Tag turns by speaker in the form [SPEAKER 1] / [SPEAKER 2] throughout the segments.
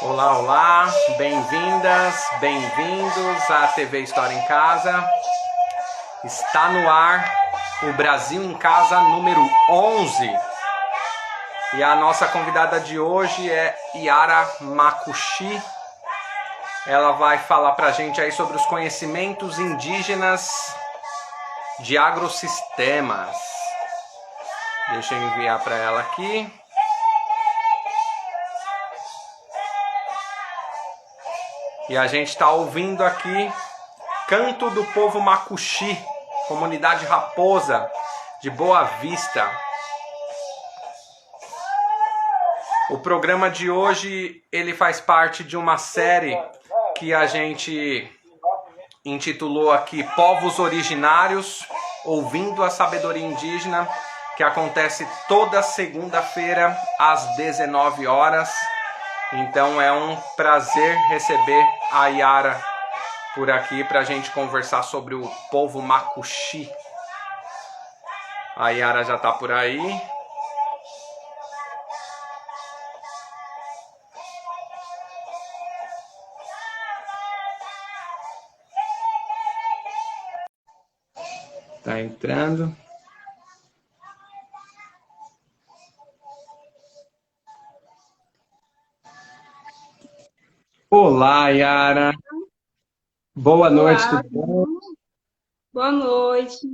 [SPEAKER 1] Olá, olá, bem-vindas, bem-vindos à TV História em Casa. Está no ar o Brasil em Casa número 11. E a nossa convidada de hoje é Yara Makushi. Ela vai falar pra gente aí sobre os conhecimentos indígenas de agrossistemas. Deixa eu enviar para ela aqui. E a gente está ouvindo aqui Canto do Povo Makushi, Comunidade Raposa de Boa Vista. O programa de hoje ele faz parte de uma série que a gente intitulou aqui Povos Originários, Ouvindo a Sabedoria Indígena, que acontece toda segunda-feira às 19 horas. Então é um prazer receber a Yara por aqui para a gente conversar sobre o povo Makushi. A Yara já está por aí. Está entrando. Olá, Yara. Boa noite,
[SPEAKER 2] Olá,
[SPEAKER 1] tudo bom?
[SPEAKER 2] boa noite.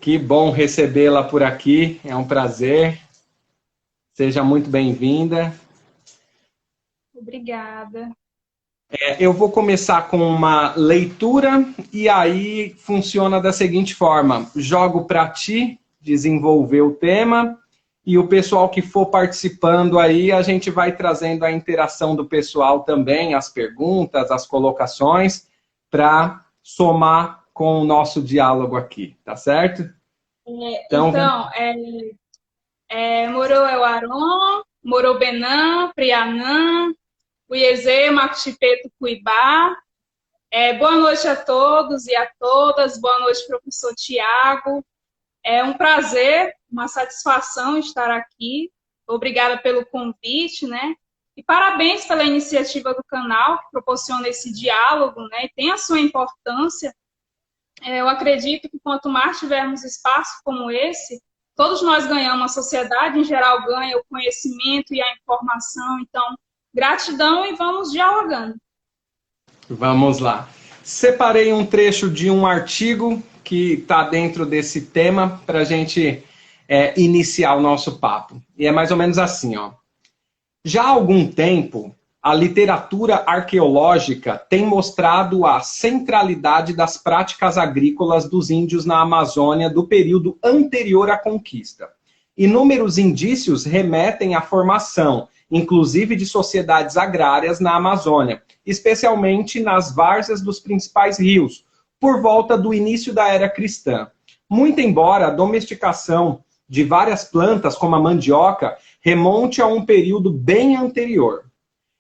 [SPEAKER 1] Que bom recebê-la por aqui, é um prazer. Seja muito bem-vinda.
[SPEAKER 2] Obrigada.
[SPEAKER 1] Eu vou começar com uma leitura e aí funciona da seguinte forma: jogo para ti desenvolver o tema e o pessoal que for participando aí, a gente vai trazendo a interação do pessoal também, as perguntas, as colocações, para somar com o nosso diálogo aqui, tá certo? Então,
[SPEAKER 2] Então, Moro Euaron, Moro Benã, Prianã, Uiezê, Macuxipeto, Cuibá. Boa noite a todos e a todas. Boa noite, professor Tiago. É um prazer, uma satisfação estar aqui. Obrigada pelo convite, né? E parabéns pela iniciativa do canal, que proporciona esse diálogo, né? E tem a sua importância. Eu acredito que quanto mais tivermos espaço como esse, todos nós ganhamos, a sociedade em geral ganha o conhecimento e a informação. Então, gratidão e vamos dialogando.
[SPEAKER 1] vamos lá. Separei um trecho de um artigo que está dentro desse tema para a gente iniciar o nosso papo. E é mais ou menos assim, ó. Já há algum tempo, a literatura arqueológica tem mostrado a centralidade das práticas agrícolas dos índios na Amazônia do período anterior à conquista. Inúmeros indícios remetem à formação, inclusive de sociedades agrárias na Amazônia, especialmente nas várzeas dos principais rios, por volta do início da era cristã. Muito embora a domesticação de várias plantas, como a mandioca, remonte a um período bem anterior.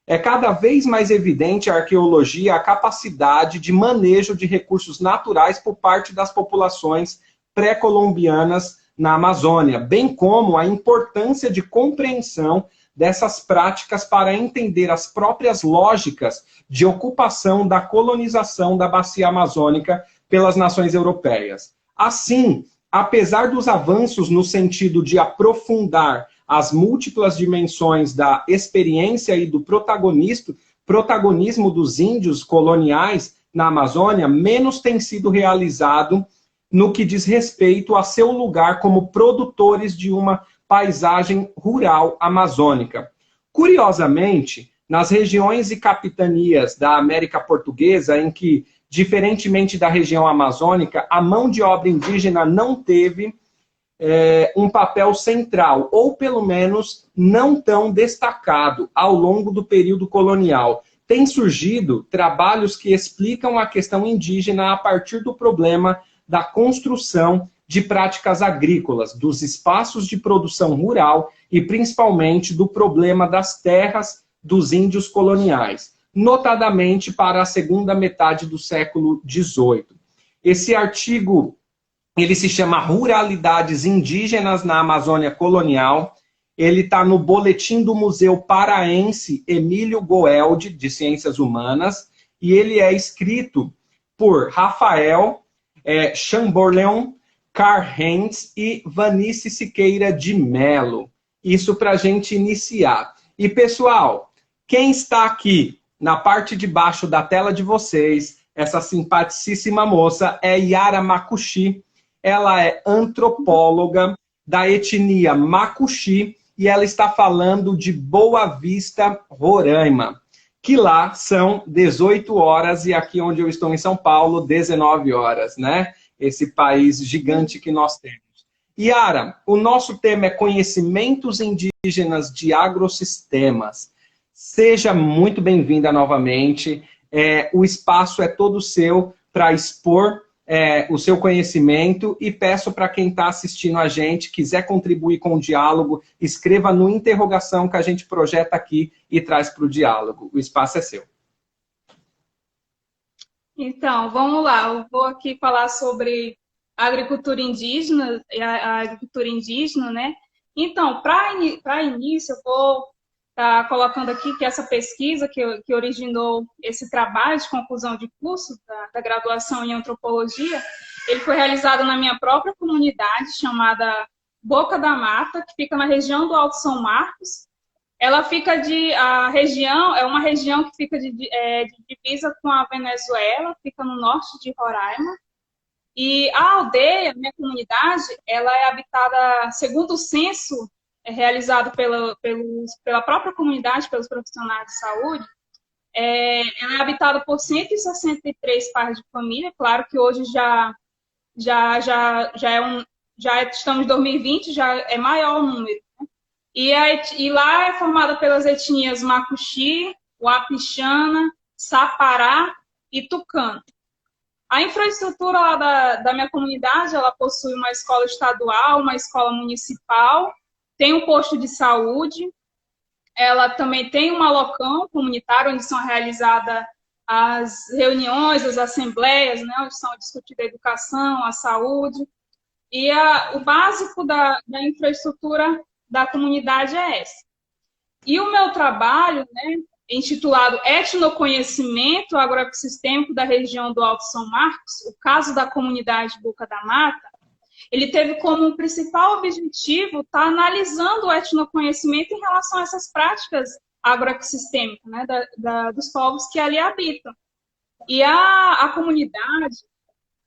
[SPEAKER 1] É cada vez mais evidente à arqueologia a capacidade de manejo de recursos naturais por parte das populações pré-colombianas na Amazônia, bem como a importância de compreensão dessas práticas para entender as próprias lógicas de ocupação da colonização da bacia amazônica pelas nações europeias. Assim, apesar dos avanços no sentido de aprofundar as múltiplas dimensões da experiência e do protagonismo dos índios coloniais na Amazônia, menos tem sido realizado no que diz respeito a seu lugar como produtores de uma paisagem rural amazônica. Curiosamente, nas regiões e capitanias da América Portuguesa, em que, diferentemente da região amazônica, a mão de obra indígena não teve um papel central, ou pelo menos não tão destacado ao longo do período colonial. Tem surgido trabalhos que explicam a questão indígena a partir do problema da construção de práticas agrícolas, dos espaços de produção rural e principalmente do problema das terras dos índios coloniais, notadamente para a segunda metade do século XVIII. Esse artigo ele se chama Ruralidades Indígenas na Amazônia Colonial. Ele está no boletim do Museu Paraense Emílio Goeldi, de Ciências Humanas, e ele é escrito por Rafael Chamberlain, Karl-Heinz e Vanice Siqueira de Mello. Isso para a gente iniciar. E, pessoal, quem está aqui na parte de baixo da tela de vocês, essa simpaticíssima moça é Yara Makushi. Ela é antropóloga da etnia Makushi e ela está falando de Boa Vista, Roraima, que lá são 18 horas e aqui onde eu estou em São Paulo, 19 horas, né? Esse país gigante que nós temos. Yara, o nosso tema é conhecimentos indígenas de agrossistemas. Seja muito bem-vinda novamente. O espaço é todo seu para expor o seu conhecimento e peço para quem está assistindo a gente, quiser contribuir com o diálogo, escreva no interrogação que a gente projeta aqui e traz para o diálogo. O espaço é seu.
[SPEAKER 2] Então, vamos lá. Eu vou aqui falar sobre a agricultura indígena, né? Então, para início, eu vou estar colocando aqui que essa pesquisa que originou esse trabalho de conclusão de curso da graduação em antropologia, ele foi realizado na minha própria comunidade, chamada Boca da Mata, que fica na região do Alto São Marcos. Ela fica é uma região que fica de divisa com a Venezuela, fica no norte de Roraima. E a aldeia, minha comunidade, ela é habitada, segundo o censo realizado pela própria comunidade, pelos profissionais de saúde, ela é habitada por 163 pares de família. Claro que hoje já estamos em 2020, já é maior o número. Né? E lá é formada pelas etnias Makuxi, Wapixana, Sapará e Tucano. A infraestrutura lá da minha comunidade, ela possui uma escola estadual, uma escola municipal, tem um posto de saúde, ela também tem um malocão comunitário, onde são realizadas as reuniões, as assembleias, né, onde são discutidas a educação, a saúde. E o básico da infraestrutura da comunidade é esse. E o meu trabalho, né, intitulado Etnoconhecimento Agroecossistêmico da região do Alto São Marcos, o caso da comunidade Boca da Mata, ele teve como principal objetivo estar analisando o etnoconhecimento em relação a essas práticas agroecossistêmicas, né, dos povos que ali habitam. E a comunidade,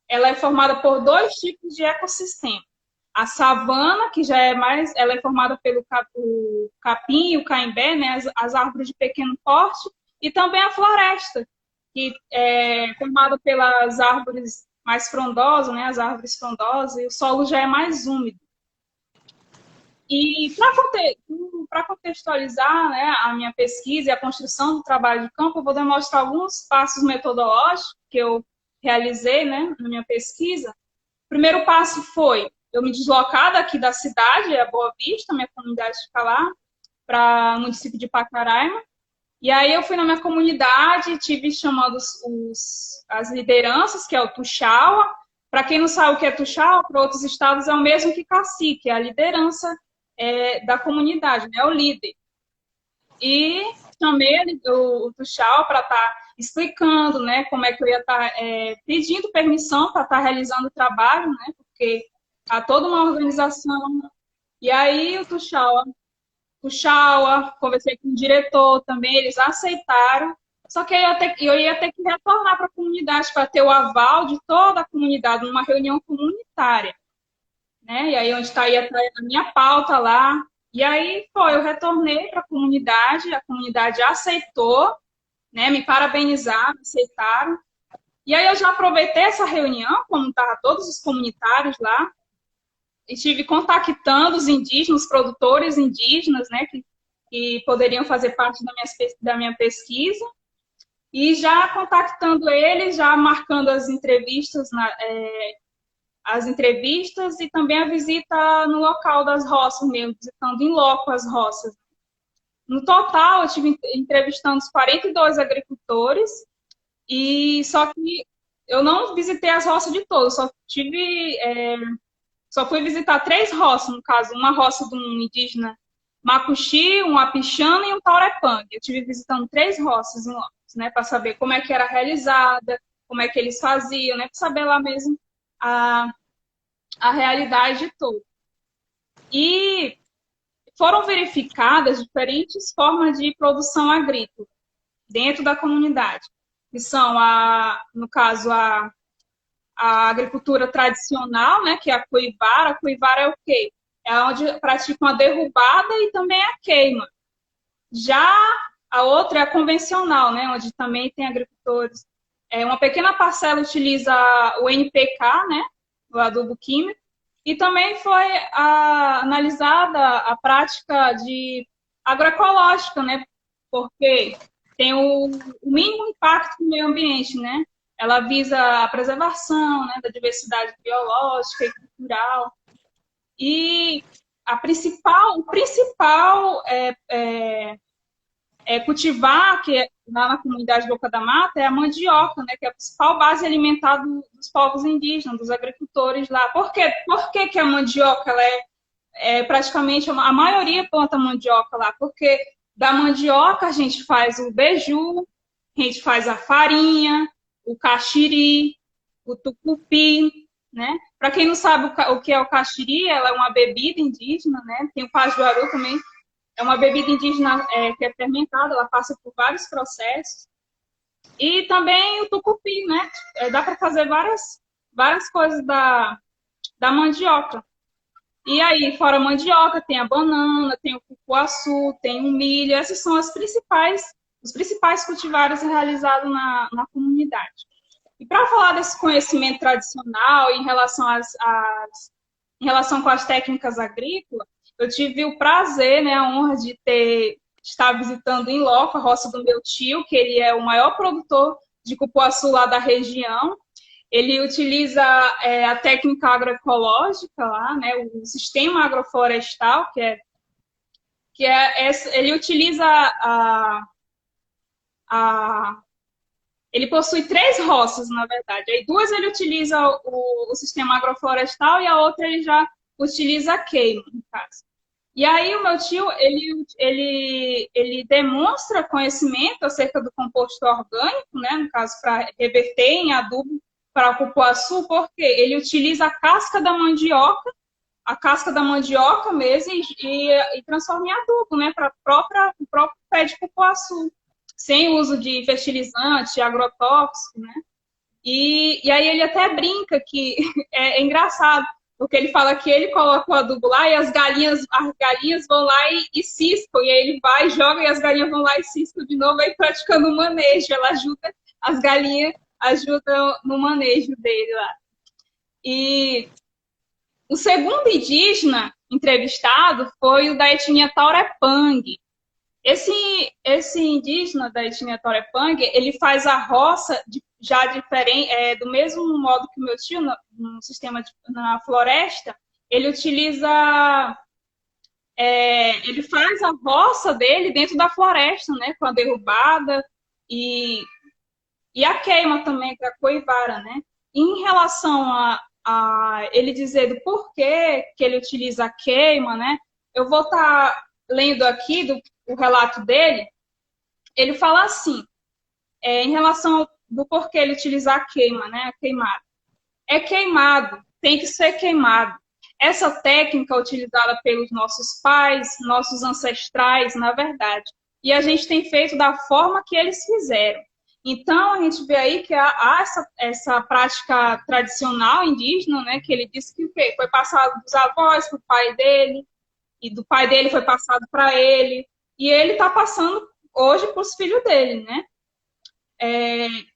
[SPEAKER 2] ela é formada por dois tipos de ecossistema. A savana, que ela é formada pelo capim e o caimbé, né, as árvores de pequeno porte, e também a floresta, que é formada pelas árvores mais frondosas, né, as árvores frondosas, e o solo já é mais úmido. E para contextualizar, né, a minha pesquisa e a construção do trabalho de campo, eu vou demonstrar alguns passos metodológicos que eu realizei, né, na minha pesquisa. O primeiro passo foi eu me deslocar daqui da cidade, a Boa Vista, minha comunidade fica lá, para o município de Pacaraima. E aí eu fui na minha comunidade, tive chamando as lideranças, que é o Tuxaua. Para quem não sabe o que é Tuxaua, para outros estados é o mesmo que cacique, é a liderança da comunidade, né, o líder. E chamei o Tuxaua para estar explicando, né, como é que eu ia estar pedindo permissão para estar realizando o trabalho, né, porque há toda uma organização. E aí o Tuxaua, conversei com o diretor também, eles aceitaram, só que eu ia ter que retornar para a comunidade para ter o aval de toda a comunidade numa reunião comunitária, né? E aí onde ia estar a minha pauta lá, e aí eu retornei para a comunidade aceitou, né? Me parabenizaram, aceitaram, e aí eu já aproveitei essa reunião, como estavam todos os comunitários lá, estive contactando os indígenas, os produtores indígenas, né, que poderiam fazer parte da minha pesquisa, e já contactando eles, já marcando as entrevistas e também a visita no local das roças mesmo, visitando em loco as roças. No total, eu estive entrevistando os 42 agricultores, e só que eu não visitei as roças de todos, só fui visitar 3 roças, no caso, uma roça de um indígena macuxi, um apixana e um taurepang. Eu estive visitando 3 roças em Lamas, né, para saber como é que era realizada, como é que eles faziam, né, para saber lá mesmo a realidade toda. E foram verificadas diferentes formas de produção agrícola dentro da comunidade, que são, no caso, a agricultura tradicional, né, que é a cuivara. A cuivara é o quê? É onde praticam a derrubada e também a queima. Já a outra é a convencional, né, onde também tem agricultores. Uma pequena parcela utiliza o NPK, né, o adubo químico, e também foi analisada a prática de agroecológica, né, porque tem o mínimo impacto no meio ambiente, né? Ela visa a preservação, né, da diversidade biológica e cultural. E o principal cultivar, que lá na comunidade Boca da Mata, é a mandioca, né, que é a principal base alimentar dos povos indígenas, dos agricultores lá. Por que que a mandioca ela praticamente, a maioria planta mandioca lá? Porque da mandioca a gente faz o beiju, a gente faz a farinha, o caxiri, o tucupi, né? Para quem não sabe o que é o caxiri, ela é uma bebida indígena, né? Tem o pajuaru também, é uma bebida indígena que é fermentada, ela passa por vários processos. E também o tucupi, né? Dá para fazer várias coisas da mandioca. E aí, fora a mandioca, tem a banana, tem o cupuaçu, tem o milho. Esses são os principais cultivares realizados na comunidade. E para falar desse conhecimento tradicional em relação com as técnicas agrícolas, eu tive o prazer, né, a honra de estar visitando em loco a roça do meu tio, que ele é o maior produtor de cupuaçu lá da região. Ele utiliza a técnica agroecológica lá, né, o sistema agroflorestal, ele utiliza ele possui 3 roças, na verdade. Aí 2 ele utiliza o sistema agroflorestal e a outra ele já utiliza a queima, no caso. E aí o meu tio, ele demonstra conhecimento acerca do composto orgânico, né, no caso, para reverter em adubo para o cupuaçu, porque ele utiliza a casca da mandioca mesmo, e transforma em adubo, né, para o próprio pé de cupuaçu, sem uso de fertilizante, agrotóxico, né? E aí ele até brinca que é engraçado, porque ele fala que ele coloca o adubo lá e as galinhas vão lá e ciscam, e aí ele vai, joga e as galinhas vão lá e ciscam de novo, aí praticando o manejo. Ela ajuda, as galinhas ajudam no manejo dele lá. E o segundo indígena entrevistado foi o da etnia Taurepang. Esse indígena da etnia Taurepang, ele faz a roça já diferente, do mesmo modo que o meu tio, no sistema na floresta. Ele utiliza, ele faz a roça dele dentro da floresta, né, com a derrubada e a queima também, que é a coivara, né? Em relação a ele dizer do porquê que ele utiliza a queima, né? Eu vou estar lendo aqui o relato dele. Ele fala assim, em relação do porquê ele utiliza a queima, né? A queimada. É queimado, tem que ser queimado. Essa técnica é utilizada pelos nossos pais, nossos ancestrais, na verdade. E a gente tem feito da forma que eles fizeram. Então, a gente vê aí que há essa prática tradicional indígena, né? Que ele disse que foi passado dos avós para o pai dele, e do pai dele foi passado para ele, e ele está passando hoje para os filhos dele, né?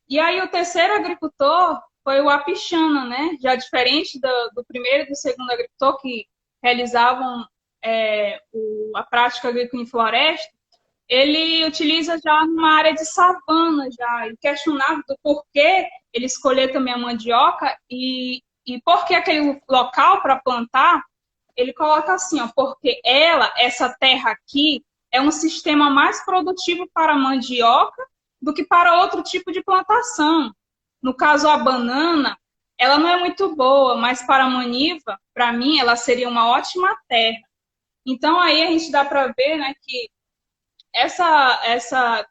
[SPEAKER 2] E aí o terceiro agricultor foi o Apixana, né? Já diferente do primeiro e do segundo agricultor que realizavam a prática agrícola em floresta, ele utiliza já numa área de savana, já. Ele questionava do porquê ele escolher também a mandioca e por que aquele local para plantar. Ele coloca assim, ó, porque essa terra aqui, é um sistema mais produtivo para a mandioca do que para outro tipo de plantação. No caso, a banana, ela não é muito boa, mas para a maniva, para mim, ela seria uma ótima terra. Então, aí a gente dá para ver, né, que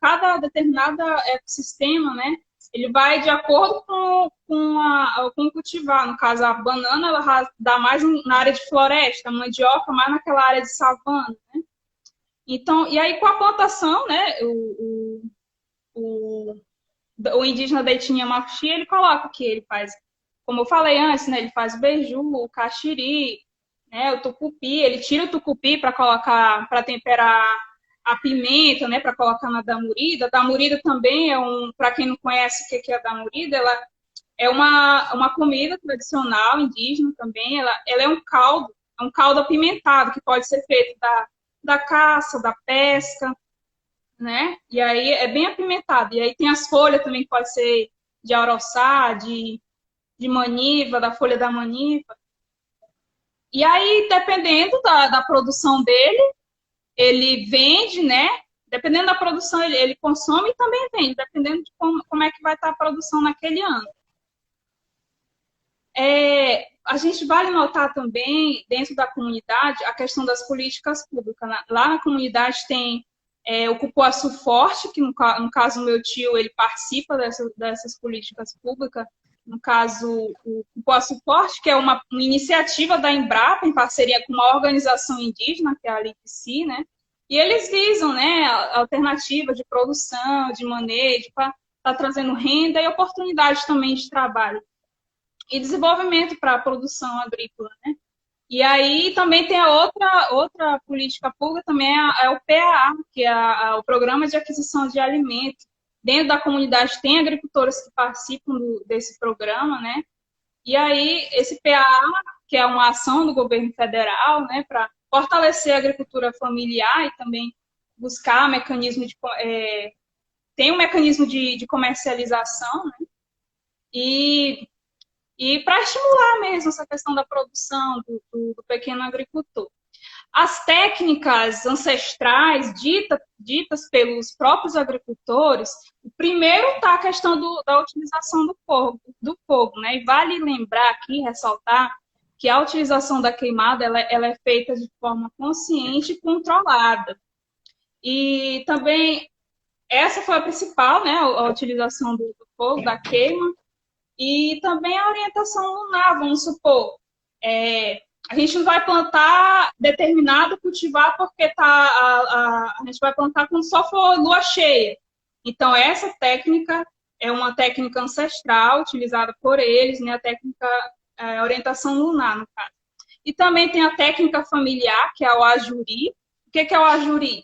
[SPEAKER 2] cada determinado ecossistema, né, ele vai de acordo com o cultivar. No caso, a banana, ela dá mais na área de floresta, a mandioca mais naquela área de savana, né? Então, e aí com a plantação, né, o indígena da etnia Mapuche, ele coloca que ele faz, como eu falei antes, né, ele faz o beiju, o caxiri, né, o tucupi, ele tira o tucupi para colocar, para temperar a pimenta, né, para colocar na damurida. A damurida também para quem não conhece o que é a damurida, ela é uma comida tradicional indígena também, ela é um caldo apimentado, que pode ser feito da caça, da pesca, né? E aí é bem apimentado. E aí tem as folhas também, que pode ser de aroçá, de maniva, da folha da maniva. E aí, dependendo da produção dele, ele vende, né? Dependendo da produção, ele consome e também vende, dependendo de como é que vai estar a produção naquele ano. A gente vale notar também, dentro da comunidade, a questão das políticas públicas. Lá na comunidade tem o Cupuaçu Forte, que no caso o meu tio, ele participa dessas políticas públicas. No caso, o Cupuaçu Forte, que é uma iniciativa da Embrapa, em parceria com uma organização indígena, que é a LIPSI, né? E eles visam, né, alternativas de produção, de manejo, para estar trazendo renda e oportunidade também de trabalho. E desenvolvimento para a produção agrícola, né? E aí também tem a outra política pública, também é o PAA, que é o Programa de Aquisição de Alimentos. Dentro da comunidade tem agricultores que participam desse programa, né? E aí esse PAA, que é uma ação do governo federal, né, para fortalecer a agricultura familiar e também buscar mecanismo tem um mecanismo de comercialização, né? E para estimular mesmo essa questão da produção do pequeno agricultor. As técnicas ancestrais ditas pelos próprios agricultores, o primeiro está a questão da utilização do fogo, né? E vale lembrar aqui, ressaltar, que a utilização da queimada ela é feita de forma consciente e controlada. E também essa foi a principal, né? A utilização do fogo, da queima. E também a orientação lunar, vamos supor. A gente não vai plantar determinado cultivar porque a gente vai plantar quando só for lua cheia. Então, essa técnica é uma técnica ancestral utilizada por eles, né? A técnica orientação lunar, no caso. E também tem a técnica familiar, que é o ajuri. O que é o ajuri?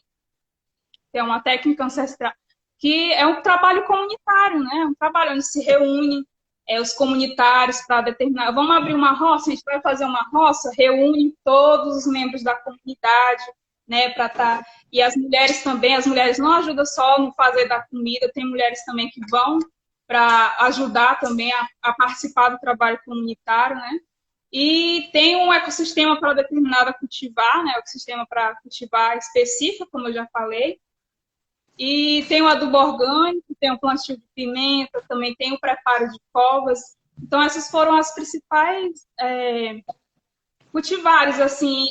[SPEAKER 2] É uma técnica ancestral que é um trabalho comunitário, né? Um trabalho onde se reúne os comunitários para determinar. Vamos abrir uma roça, a gente vai fazer uma roça, reúne todos os membros da comunidade, né, para estar. E as mulheres também, as mulheres não ajudam só no fazer da comida, tem mulheres também que vão para ajudar também a participar do trabalho comunitário, né? E tem um ecossistema para determinada cultivar, né? Ecossistema para cultivar específico, como eu já falei. E tem o adubo orgânico, tem o plantio de pimenta, também tem o preparo de covas. Então, essas foram as principais cultivares, assim,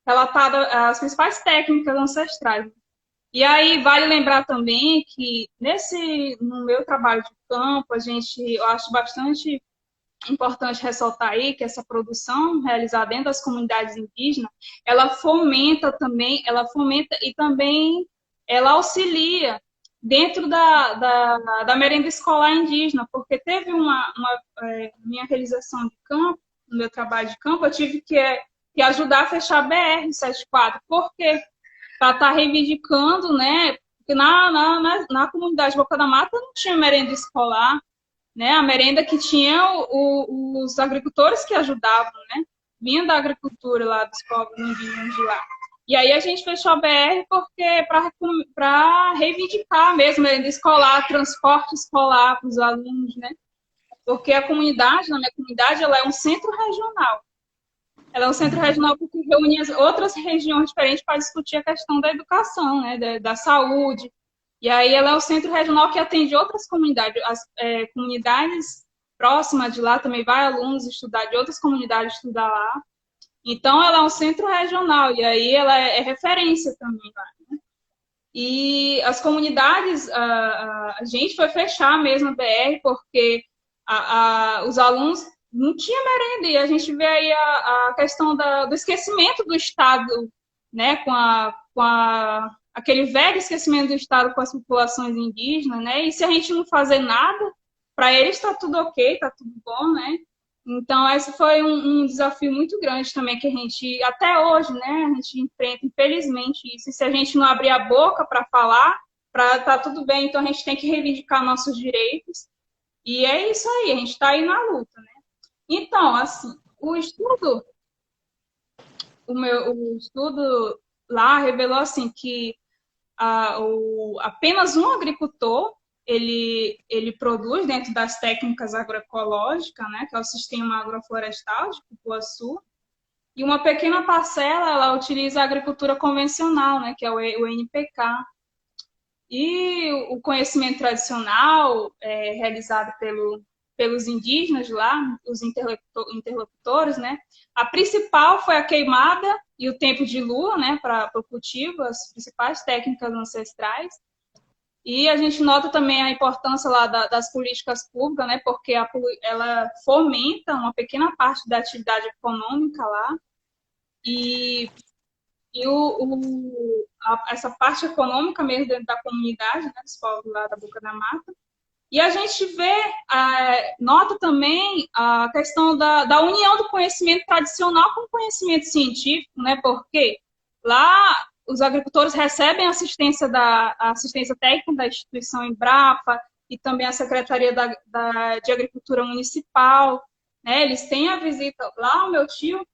[SPEAKER 2] relatadas, as principais técnicas ancestrais. E aí, vale lembrar também que no meu trabalho de campo, eu acho bastante importante ressaltar aí que essa produção realizada dentro das comunidades indígenas, ela fomenta e também ela auxilia dentro da merenda escolar indígena, porque teve minha realização de campo, no meu trabalho de campo, eu tive que ajudar a fechar a BR-74, porque para estar reivindicando, né, porque na comunidade Boca da Mata não tinha merenda escolar, né, a merenda que tinha os agricultores que ajudavam, né, vinha da agricultura lá dos povos indígenas de lá. E aí a gente fechou a BR porque para reivindicar mesmo merenda escolar, transporte escolar para os alunos, né? Porque na minha comunidade, ela é um centro regional. Ela é um centro regional porque reúne outras regiões diferentes para discutir a questão da educação, né? Da saúde. E aí ela é um centro regional que atende outras comunidades. As comunidades próximas de lá também vai alunos estudar de outras comunidades estudar lá. Então, ela é um centro regional, e aí ela é referência também lá. E as comunidades, a gente foi fechar mesmo a BR, porque os alunos não tinham merenda, e a gente vê aí a questão do esquecimento do Estado, né, aquele velho esquecimento do Estado com as populações indígenas, né, e se a gente não fazer nada, para eles está tudo ok, está tudo bom, né. Então, esse foi um desafio muito grande também que a gente, até hoje, né, a gente enfrenta, infelizmente, isso. E se a gente não abrir a boca para falar, tá tudo bem, então a gente tem que reivindicar nossos direitos. E é isso aí, a gente está aí na luta, né? Então, assim, o estudo lá revelou assim que apenas um agricultor ele produz dentro das técnicas agroecológicas, né, que é o sistema agroflorestal de Cupuaçu, e uma pequena parcela ela utiliza a agricultura convencional, né, que é o NPK. E o conhecimento tradicional realizado pelos indígenas lá, os interlocutores, né? A principal foi a queimada e o tempo de lua, né, para o cultivo, as principais técnicas ancestrais. E a gente nota também a importância lá das políticas públicas, né, porque ela fomenta uma pequena parte da atividade econômica lá. E essa parte econômica mesmo dentro da comunidade, né, dos povos lá da Boca da Mata. E a gente nota também a questão da união do conhecimento tradicional com o conhecimento científico, né? Porque lá os agricultores recebem assistência assistência técnica da instituição Embrapa e também a Secretaria de Agricultura Municipal, né? Eles têm a visita lá, o meu tio,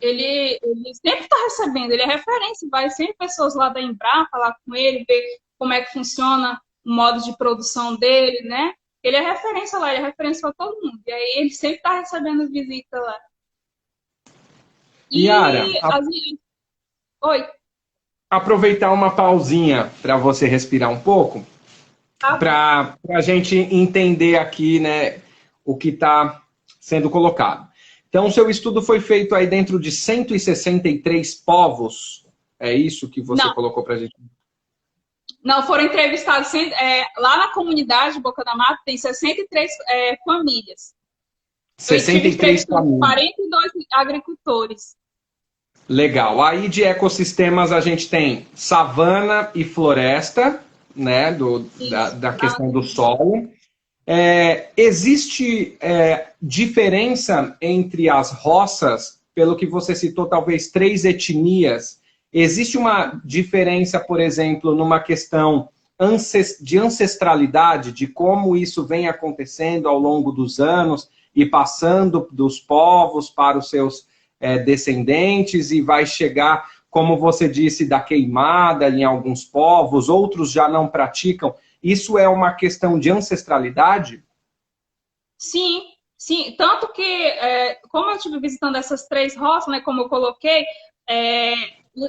[SPEAKER 2] ele sempre está recebendo, ele é referência, vai sempre pessoas lá da Embrapa falar com ele, ver como é que funciona o modo de produção dele, né? Ele é referência lá, ele é referência para todo mundo. E aí ele sempre está recebendo visita lá.
[SPEAKER 1] Yara,
[SPEAKER 2] Oi.
[SPEAKER 1] Aproveitar uma pausinha para você respirar um pouco, para a gente entender aqui, né, o que está sendo colocado. Então, o seu estudo foi feito aí dentro de 163 povos, é isso que você colocou para a gente?
[SPEAKER 2] Não, foram entrevistados lá na comunidade Boca da Mata, tem 63 famílias.
[SPEAKER 1] 63 famílias.
[SPEAKER 2] 42 agricultores.
[SPEAKER 1] Legal. Aí de ecossistemas a gente tem savana e floresta, né, da questão do solo. Existe diferença entre as roças, pelo que você citou, talvez 3 etnias. Existe uma diferença, por exemplo, numa questão de ancestralidade, de como isso vem acontecendo ao longo dos anos e passando dos povos para os seus descendentes e vai chegar, como você disse, da queimada em alguns povos, outros já não praticam. Isso é uma questão de ancestralidade?
[SPEAKER 2] Sim, sim. Tanto que, como eu estive visitando essas 3 roças, né, como eu coloquei,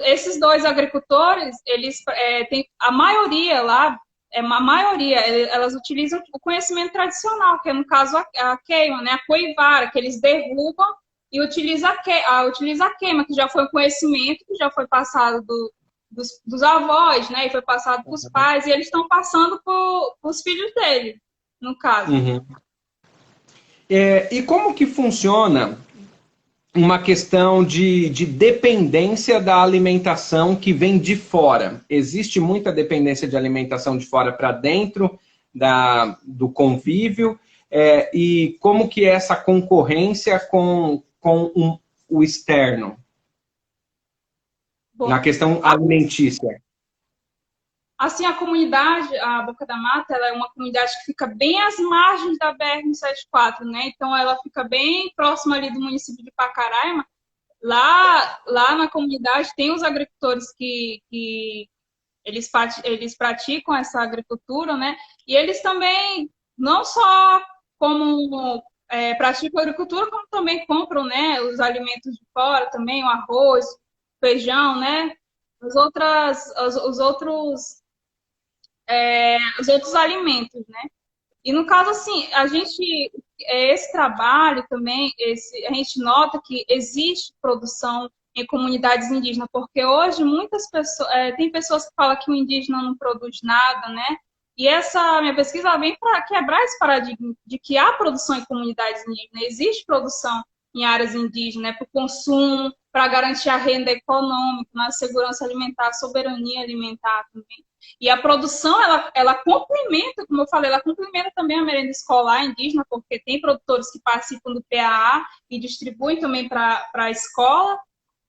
[SPEAKER 2] esses 2 agricultores, eles têm a maioria lá, elas utilizam o conhecimento tradicional, que é no caso a queima, né, a coivara, que eles derrubam e utiliza a queima, que já foi um conhecimento que já foi passado dos avós, né, e foi passado para os pais, e eles estão passando para os filhos dele, no caso.
[SPEAKER 1] Uhum. E como que funciona uma questão de dependência da alimentação que vem de fora? Existe muita dependência de alimentação de fora para dentro do convívio, e como que é essa concorrência com o externo? Bom, na questão alimentícia.
[SPEAKER 2] Assim, a comunidade, a Boca da Mata, ela é uma comunidade que fica bem às margens da BR-174, né? Então, ela fica bem próxima ali do município de Pacaraima. Lá na comunidade tem os agricultores que eles praticam essa agricultura, né? E eles também, não só como praticam a agricultura, como também compram, né, os alimentos de fora também, o arroz, feijão, né? Os outros alimentos, né? E no caso, assim, esse trabalho também, a gente nota que existe produção em comunidades indígenas, porque hoje muitas pessoas, tem pessoas que falam que o indígena não produz nada, né? E essa minha pesquisa vem para quebrar esse paradigma de que há produção em comunidades indígenas, existe produção em áreas indígenas, né, para o consumo, para garantir a renda econômica, a segurança alimentar, a soberania alimentar também. E a produção, ela complementa, como eu falei, ela complementa também a merenda escolar indígena, porque tem produtores que participam do PAA e distribuem também para a escola.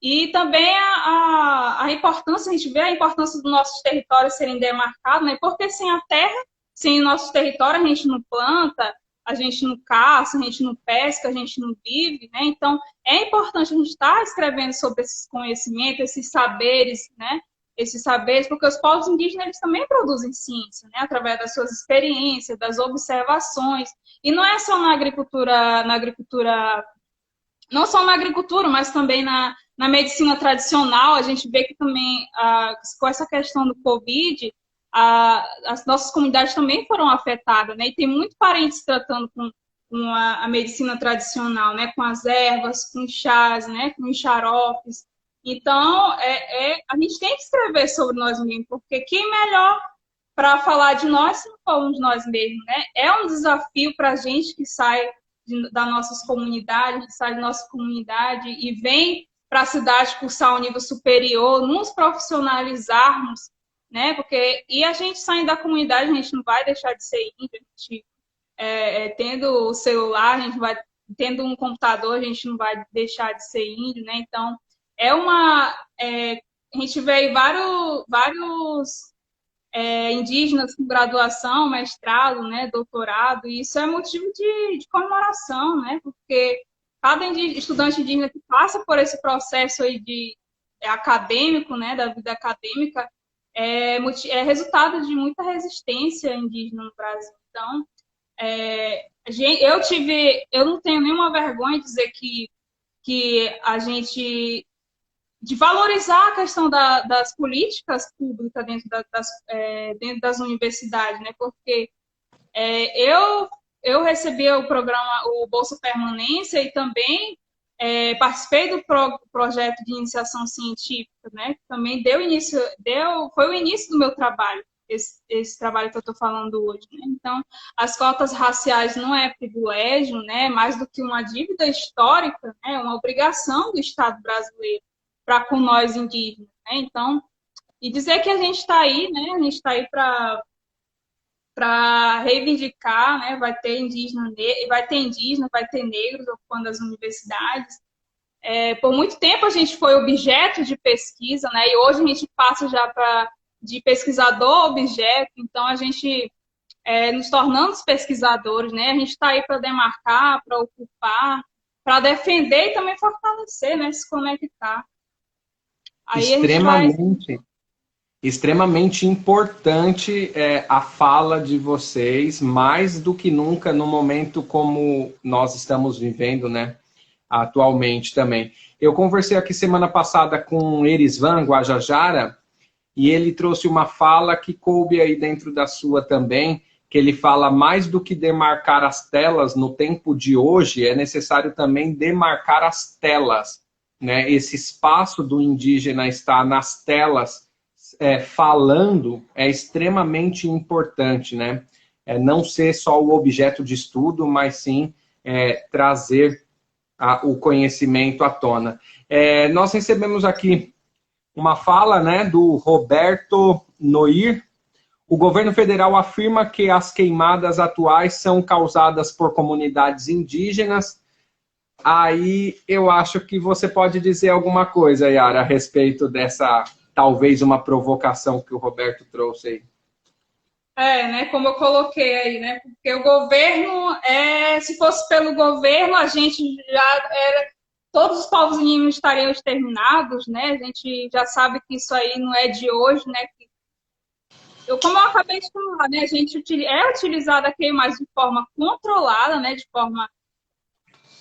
[SPEAKER 2] E também a importância, a gente vê a importância dos nossos territórios serem demarcados, né? Porque sem a terra, sem o nosso território, a gente não planta, a gente não caça, a gente não pesca, a gente não vive, né? Então, é importante a gente estar escrevendo sobre esses conhecimentos, esses saberes, né? Esses saberes, porque os povos indígenas, eles também produzem ciência, né? Através das suas experiências, das observações. E não é só na agricultura, não só na agricultura, mas também na medicina tradicional. A gente vê que também, com essa questão do Covid, as nossas comunidades também foram afetadas, né? E tem muito parentes tratando com a medicina tradicional, né? Com as ervas, com chás, né? Com xaropes. Então, a gente tem que escrever sobre nós mesmos, porque quem melhor para falar de nós se não formos nós mesmos, né? É um desafio para a gente que sai das nossas comunidades, que sai da nossa comunidade e vem para a cidade cursar um nível superior, nos profissionalizarmos, né? Porque, e a gente saindo da comunidade, a gente não vai deixar de ser índio, a gente, tendo o celular, a gente vai, tendo um computador, a gente não vai deixar de ser índio, né? Então, a gente vê vários indígenas com graduação, mestrado, né, doutorado, e isso é motivo de comemoração, né? Porque cada estudante indígena que passa por esse processo aí acadêmico, né, da vida acadêmica, é resultado de muita resistência indígena no Brasil. Então, eu não tenho nenhuma vergonha de dizer que a gente, de valorizar a questão das políticas públicas dentro das universidades, né? Porque eu recebi o programa, o Bolsa Permanência, e também participei do projeto de iniciação científica, né? Que também foi o início do meu trabalho, esse trabalho que eu estou falando hoje, né? Então, as cotas raciais não é privilégio, né? Mais do que uma dívida histórica, né? Uma obrigação do Estado brasileiro para com nós indígenas, né? Então, e dizer que a gente está aí, né? A gente está aí para reivindicar, né? Vai ter indígena, vai ter negros ocupando as universidades. Por muito tempo a gente foi objeto de pesquisa, né? E hoje a gente passa já de pesquisador a objeto. Então a gente nos tornando pesquisadores, né? A gente está aí para demarcar, para ocupar, para defender e também fortalecer, né? Se conectar. Aí
[SPEAKER 1] extremamente importante a fala de vocês, mais do que nunca no momento como nós estamos vivendo, né, atualmente também. Eu conversei aqui semana passada com Erisvan Guajajara, e ele trouxe uma fala que coube aí dentro da sua também, que ele fala: mais do que demarcar as telas no tempo de hoje, é necessário também demarcar as telas, né? Esse espaço do indígena estar nas telas falando é extremamente importante, né? Não ser só o objeto de estudo, mas sim trazer o conhecimento à tona. Nós recebemos aqui uma fala, né, do Roberto Noir. O governo federal afirma que as queimadas atuais são causadas por comunidades indígenas. Aí eu acho que você pode dizer alguma coisa, Yara, a respeito dessa, talvez, uma provocação que o Roberto trouxe aí.
[SPEAKER 2] Né, como eu coloquei aí, né, porque o governo, se fosse pelo governo, a gente todos os povos indígenas estariam exterminados, né, a gente já sabe que isso aí não é de hoje, né, como eu acabei de falar, né, a gente utilizado a queimar de forma controlada, né, de forma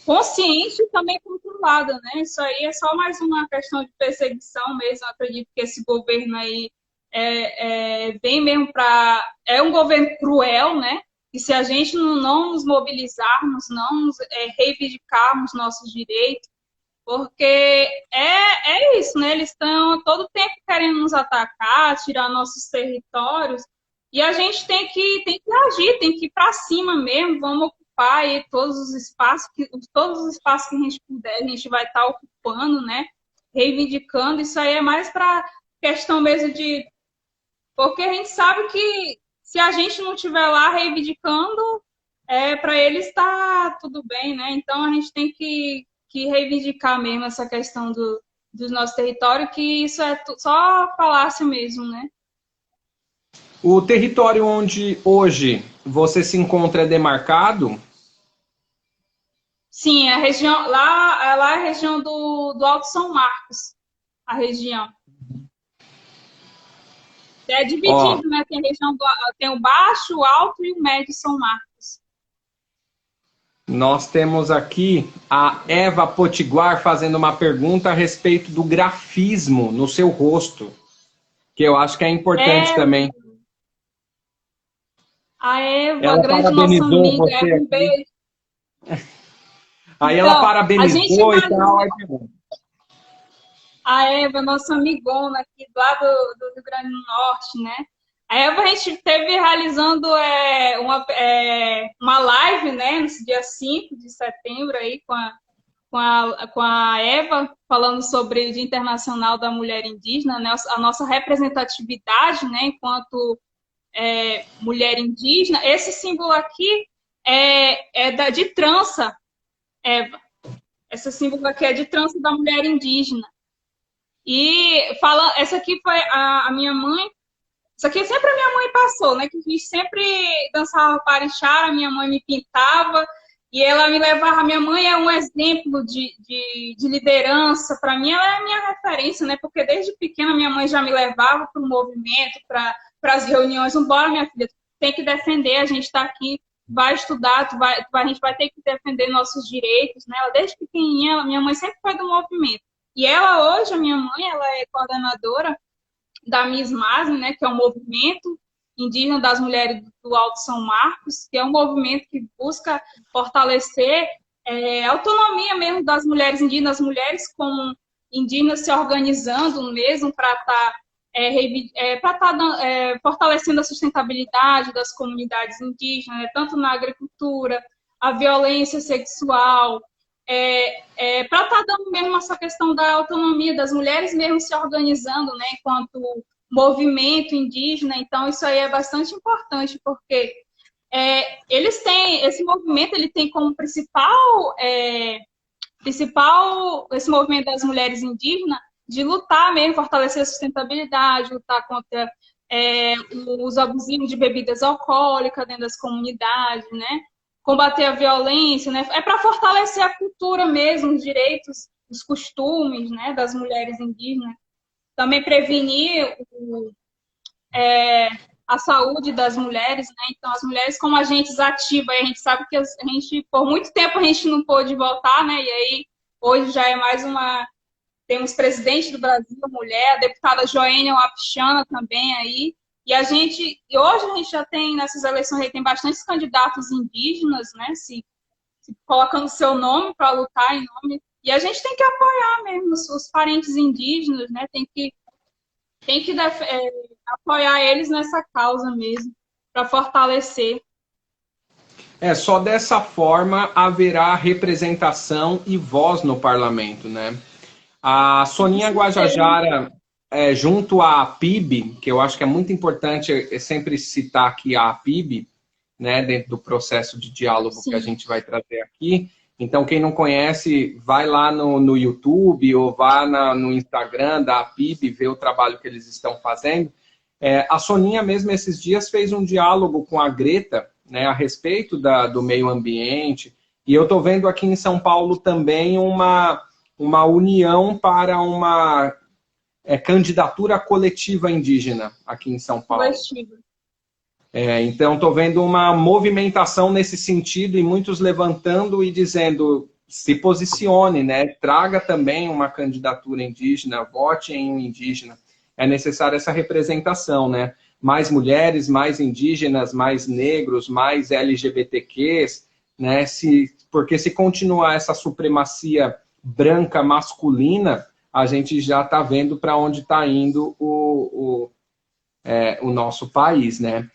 [SPEAKER 2] consciente e também controlada, né? Isso aí é só mais uma questão de perseguição mesmo. Eu acredito que esse governo aí vem mesmo para... É um governo cruel, né? E se a gente não nos mobilizarmos, não nos, reivindicarmos nossos direitos, porque é isso, né? Eles estão todo tempo querendo nos atacar, tirar nossos territórios, e a gente tem que agir, tem que ir para cima mesmo, vamos ocupar aí todos os espaços que a gente puder, a gente vai estar ocupando, né? Reivindicando. Isso aí é mais para questão mesmo de... Porque a gente sabe que se a gente não estiver lá reivindicando, para eles está tudo bem, né? Então a gente tem que reivindicar mesmo essa questão do nosso território, que isso é só falácia mesmo, né?
[SPEAKER 1] O território onde hoje você se encontra é demarcado?
[SPEAKER 2] Sim, a região, lá é a região do Alto São Marcos, a região. É dividido, né? Tem a região tem o Baixo, o Alto e o Médio São Marcos.
[SPEAKER 1] Nós temos aqui a Eva Potiguar fazendo uma pergunta a respeito do grafismo no seu rosto, que eu acho que é importante também.
[SPEAKER 2] A Eva,
[SPEAKER 1] ela
[SPEAKER 2] grande nossa amiga, um beijo.
[SPEAKER 1] Aí ela parabenizou e tal.
[SPEAKER 2] A Eva, nossa amigona aqui lá do Rio Grande do Norte, né? A Eva, a gente esteve realizando uma live, né, no dia 5 de setembro, aí, com a Eva, falando sobre o Dia Internacional da Mulher Indígena, né, a nossa representatividade, né, enquanto mulher indígena. Esse símbolo aqui de trança, Eva. Esse símbolo aqui é de trança da mulher indígena. E essa aqui foi a minha mãe. Isso aqui sempre a minha mãe passou, né? Que a gente sempre dançava parixara, a minha mãe me pintava e ela me levava. A minha mãe é um exemplo de liderança. Para mim, ela é a minha referência, né? Porque desde pequena minha mãe já me levava para o movimento, para as reuniões. Vambora, minha filha, tem que defender, a gente está aqui, vai estudar, a gente vai ter que defender nossos direitos, né? Ela, desde pequenininha, minha mãe sempre foi do movimento. E ela hoje, a minha mãe, ela é coordenadora da MISMASM, né, que é um movimento indígena das mulheres do Alto São Marcos, que é um movimento que busca fortalecer a autonomia mesmo das mulheres indígenas, as mulheres como indígenas se organizando mesmo para estar fortalecendo a sustentabilidade das comunidades indígenas, né, tanto na agricultura, a violência sexual, para estar dando mesmo essa questão da autonomia das mulheres mesmo se organizando, né, enquanto movimento indígena. Então isso aí é bastante importante, porque eles têm, esse movimento ele tem como principal esse movimento das mulheres indígenas de lutar mesmo, fortalecer a sustentabilidade, lutar contra os abusivos de bebidas alcoólicas dentro das comunidades, né? Combater a violência, né? É para fortalecer a cultura mesmo, os direitos, os costumes, né, das mulheres indígenas. Também prevenir a saúde das mulheres, né? Então, as mulheres como agentes ativos, a gente sabe que por muito tempo a gente não pôde voltar, né? E aí, hoje já é mais uma... Temos presidente do Brasil, mulher, a deputada Joênia Wapichana também aí. E hoje a gente já tem, nessas eleições, tem bastantes candidatos indígenas, né, se colocando seu nome para lutar em nome. E a gente tem que apoiar mesmo os parentes indígenas, né, tem que apoiar eles nessa causa mesmo, para fortalecer.
[SPEAKER 1] Só dessa forma haverá representação e voz no parlamento, né? A Soninha Guajajara... junto à APIB, que eu acho que é muito importante sempre citar aqui a APIB, né, dentro do processo de diálogo Sim. que a gente vai trazer aqui. Então, quem não conhece, vai lá no YouTube ou vá no Instagram da APIB, ver o trabalho que eles estão fazendo. A Soninha mesmo, esses dias, fez um diálogo com a Greta, né, a respeito do meio ambiente. E eu estou vendo aqui em São Paulo também uma união para uma... candidatura coletiva indígena aqui em São Paulo. Coletiva. Então, estou vendo uma movimentação nesse sentido e muitos levantando e dizendo, se posicione, né? Traga também uma candidatura indígena, vote em um indígena. É necessária essa representação, né? mais mulheres, mais indígenas, mais negros, mais LGBTQs, né? Porque se continuar essa supremacia branca masculina, a gente já está vendo para onde está indo o nosso país, né?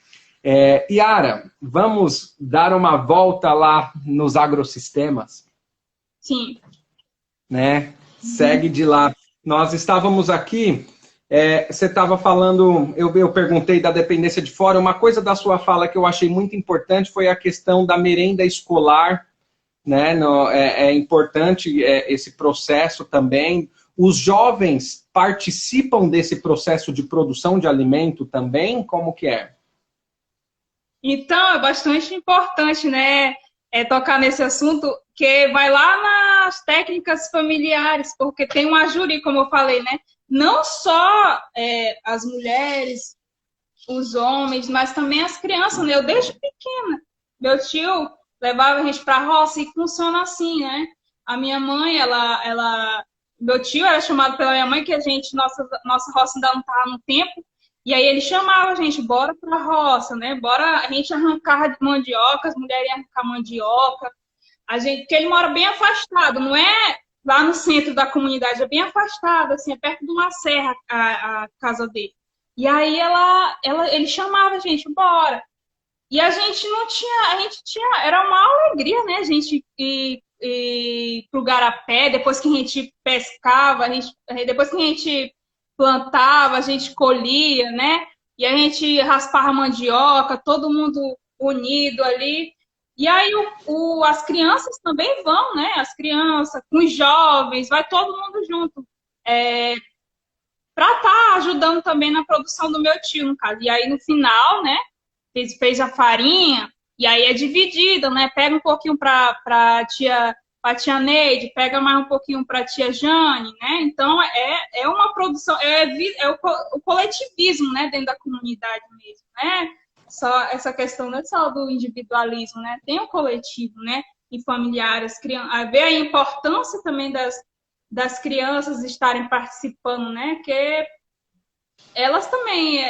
[SPEAKER 1] Yara, vamos dar uma volta lá nos agrossistemas?
[SPEAKER 2] Sim.
[SPEAKER 1] Né? Segue de lá. Nós estávamos aqui, você estava falando, eu perguntei da dependência de fora, uma coisa da sua fala que eu achei muito importante foi a questão da merenda escolar, né? É importante esse processo também. Os jovens participam desse processo de produção de alimento também? Como que é?
[SPEAKER 2] Então, é bastante importante, né, tocar nesse assunto, que vai lá nas técnicas familiares, porque tem um ajuri, como eu falei, né? Não só as mulheres, os homens, mas também as crianças, né? Eu desde pequena, meu tio levava a gente para a roça e funciona assim, né? A minha mãe, meu tio era chamado pela minha mãe, que nossa roça ainda não estava no tempo, e aí ele chamava a gente, bora para a roça, né? Bora, a gente arrancar de mandioca, as mulheres iam arrancar mandioca, porque ele mora bem afastado, não é lá no centro da comunidade, é bem afastado, assim, é perto de uma serra a casa dele. E aí ele chamava a gente, bora. E a gente não tinha, era uma alegria, né? A gente ir pro garapé, depois que a gente pescava, depois que a gente plantava, a gente colhia, né? E a gente raspava mandioca, todo mundo unido ali. E aí as crianças também vão, né? As crianças, com os jovens, vai todo mundo junto. Para estar ajudando também na produção do meu tio, no caso. E aí, no final, né, fez a farinha, e aí é dividida, né? Pega um pouquinho para a tia Neide, pega mais um pouquinho para a tia Jane, né? Então, é uma produção, o coletivismo, né, dentro da comunidade mesmo, né? Só essa questão não é só do individualismo, né? Tem o coletivo, né? E familiares, ver a importância também das crianças estarem participando, né? Que elas também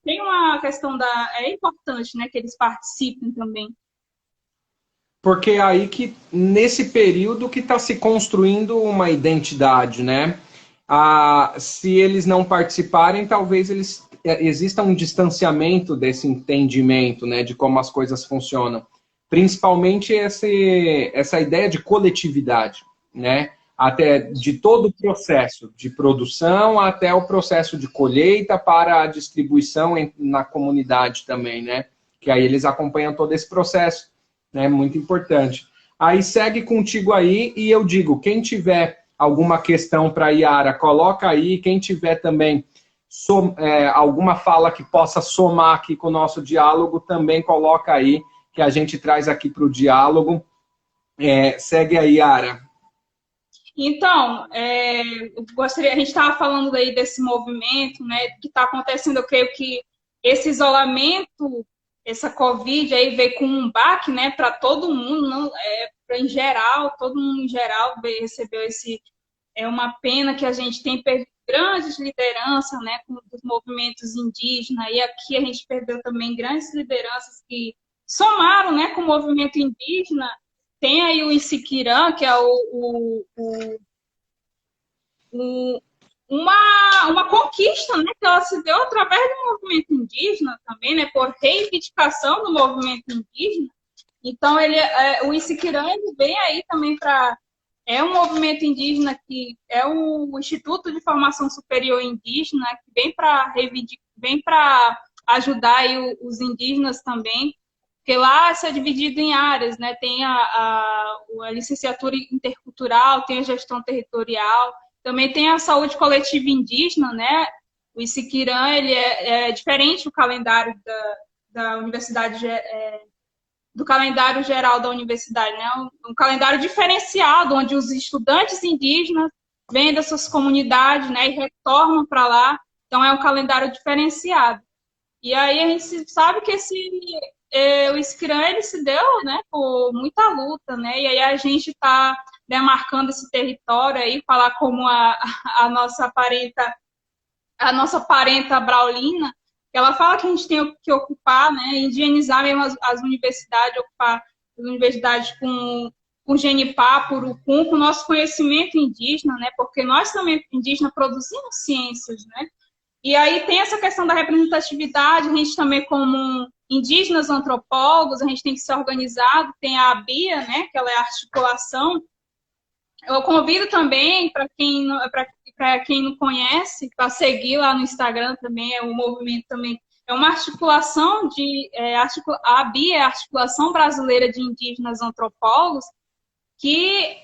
[SPEAKER 2] têm uma questão é importante, né? Que eles participem também.
[SPEAKER 1] Porque é aí que, nesse período que está se construindo uma identidade, né? Se eles não participarem, talvez exista um distanciamento desse entendimento, né? De como as coisas funcionam. Principalmente essa ideia de coletividade, né? Até de todo o processo de produção até o processo de colheita para a distribuição na comunidade também, né? Que aí eles acompanham todo esse processo, né? Muito importante. Aí segue contigo aí e eu digo, quem tiver alguma questão para a Yara, coloca aí. Quem tiver também alguma fala que possa somar aqui com o nosso diálogo, também coloca aí, que a gente traz aqui para o diálogo. Segue aí, Yara.
[SPEAKER 2] Então, a gente estava falando aí desse movimento, né, que está acontecendo. Eu creio que esse isolamento, essa Covid aí veio com um baque, né, para todo mundo, não, em geral, todo mundo em geral recebeu é uma pena que a gente tem perdido grandes lideranças, né, dos movimentos indígenas, e aqui a gente perdeu também grandes lideranças que somaram, né, com o movimento indígena. Tem aí o Isiquirã, que é uma conquista, né, que ela se deu através do movimento indígena também, né, por reivindicação do movimento indígena. Então, o Isiquirã, ele vem aí também para... É um movimento indígena que é o Instituto de Formação Superior Indígena, que vem para ajudar aí os indígenas também, porque lá isso é dividido em áreas, né? Tem a licenciatura intercultural, tem a gestão territorial, também tem a saúde coletiva indígena, né? O Isiquirã, ele é diferente do calendário da universidade, do calendário geral da universidade, né? Um calendário diferenciado, onde os estudantes indígenas vêm dessas comunidades, né, e retornam para lá. Então, é um calendário diferenciado. E aí a gente sabe que o Isiquirã, ele se deu, né, por muita luta, né? E aí a gente está demarcando esse território aí, falar como a nossa parenta Braulina, Ela fala que a gente tem que ocupar, né, indigenizar mesmo as universidades, ocupar as universidades com Genipar, Urucum, com o nosso conhecimento indígena, né, porque nós também, indígenas, produzimos ciências, né, e aí tem essa questão da representatividade, a gente também como indígenas antropólogos, a gente tem que ser organizado, tem a ABIA, né, que ela é a articulação. Eu convido também, para quem não conhece, para seguir lá no Instagram também, é um movimento também, é uma articulação a ABIA é a Articulação Brasileira de Indígenas Antropólogos, que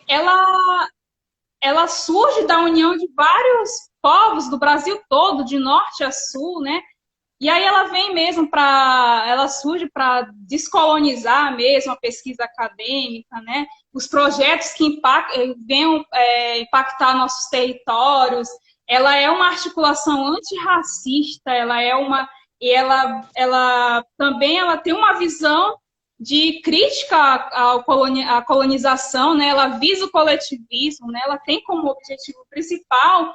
[SPEAKER 2] ela surge da união de vários povos do Brasil todo, de norte a sul, né? E aí ela vem mesmo ela surge para descolonizar mesmo a pesquisa acadêmica, né? Os projetos que venham impactar nossos territórios. Ela é uma articulação antirracista, ela também tem uma visão de crítica à colonização, né? Ela visa o coletivismo, né? Ela tem como objetivo principal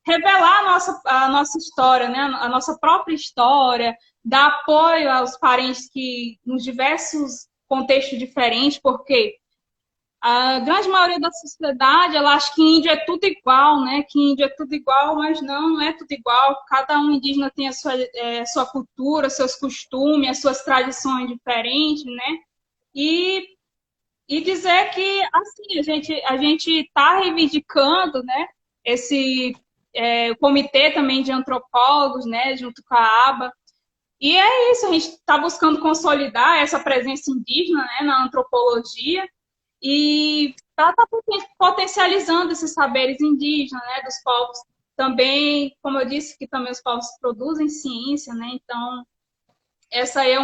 [SPEAKER 2] revelar a nossa história, né? A nossa própria história, dar apoio aos parentes que nos diversos contextos diferentes, porque a grande maioria da sociedade, ela acha que índio é tudo igual, né? Que índio é tudo igual, mas não é tudo igual. Cada um indígena tem a sua cultura, seus costumes, as suas tradições diferentes, né? E dizer que, assim, a gente está reivindicando, né? O comitê também de antropólogos, né? Junto com a ABA. E é isso, a gente está buscando consolidar essa presença indígena, né? Na antropologia. E ela está potencializando esses saberes indígenas, né, dos povos também, como eu disse, que também os povos produzem ciência, né, então essa aí é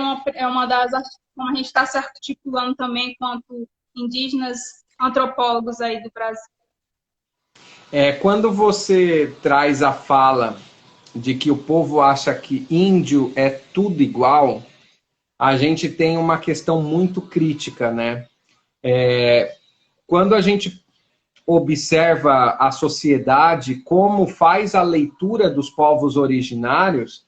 [SPEAKER 2] uma das, como a gente está se articulando também enquanto indígenas antropólogos aí do Brasil.
[SPEAKER 1] Quando você traz a fala de que o povo acha que índio é tudo igual, a gente tem uma questão muito crítica, né? Quando a gente observa a sociedade, como faz a leitura dos povos originários,